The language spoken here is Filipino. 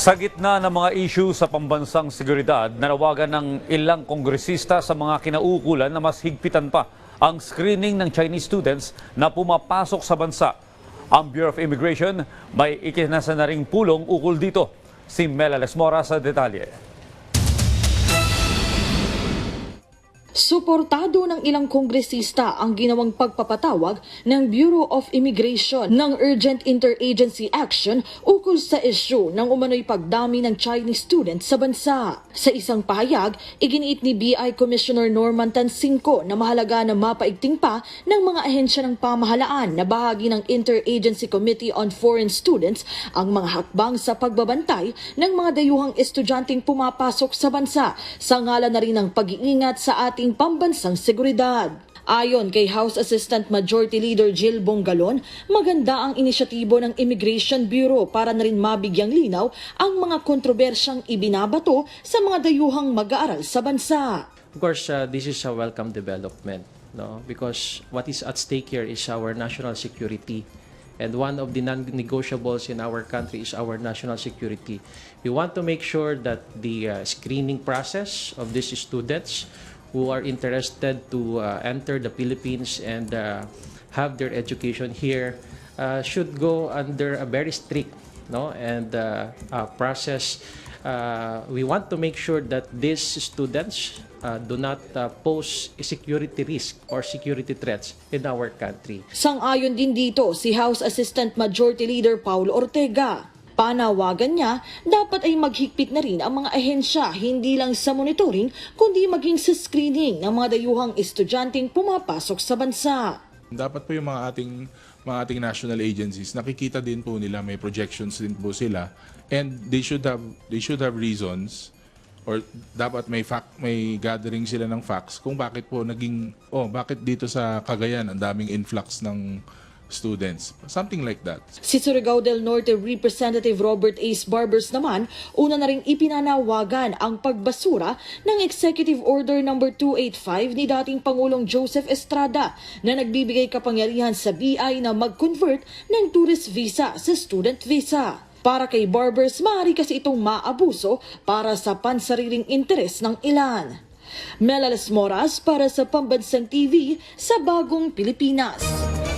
Sa gitna ng mga issue sa pambansang seguridad, nanawagan ng ilang kongresista sa mga kinaukulan na mas higpitan pa ang screening ng Chinese students na pumapasok sa bansa. Ang Bureau of Immigration may ikinasa na ring pulong ukol dito. Si Mela Lesmora sa detalye. Suportado ng ilang kongresista ang ginawang pagpapatawag ng Bureau of Immigration ng Urgent Interagency Action ukol sa isyu ng umano'y pagdami ng Chinese students sa bansa. Sa isang pahayag, iginiit ni BI Commissioner Norman Tansinco na mahalaga na mapaigting pa ng mga ahensya ng pamahalaan na bahagi ng Interagency Committee on Foreign Students ang mga hakbang sa pagbabantay ng mga dayuhang estudyanteng pumapasok sa bansa sa ngalan na rin ng pag-iingat sa ating pambansang seguridad. Ayon kay House Assistant Majority Leader Jill Bongalon, maganda ang inisyatibo ng Immigration Bureau para na rin mabigyang linaw ang mga kontrobersyang ibinabato sa mga dayuhang mag-aaral sa bansa. Of course, this is a welcome development, no? Because what is at stake here is our national security. And one of the non-negotiables in our country is our national security. We want to make sure that the screening process of these students who are interested to enter the Philippines and have their education here should go under a very strict, no, and process. We want to make sure that these students do not pose a security risk or security threats in our country. Sang-ayon din dito si House Assistant Majority Leader Paulo Ortega. Panawagan niya, dapat ay maghigpit na rin ang mga ahensya hindi lang sa monitoring kundi maging sa screening ng mga dayuhang estudyanteng pumapasok sa bansa. Dapat po yung mga ating national agencies, nakikita din po nila, may projections din po sila, and they should have reasons or dapat may gathering sila ng facts kung bakit po bakit dito sa Cagayan ang daming influx ng students. Something like that. Si Surigao del Norte Representative Robert Ace Barbers naman, una na ring ipinanawagan ang pagbasura ng Executive Order No. 285 ni dating Pangulong Joseph Estrada na nagbibigay kapangyarihan sa BI na mag-convert ng tourist visa sa student visa. Para kay Barbers, maaari kasi itong maabuso para sa pansariling interes ng ilan. Mela Lesmora para sa Pambansang TV sa Bagong Pilipinas.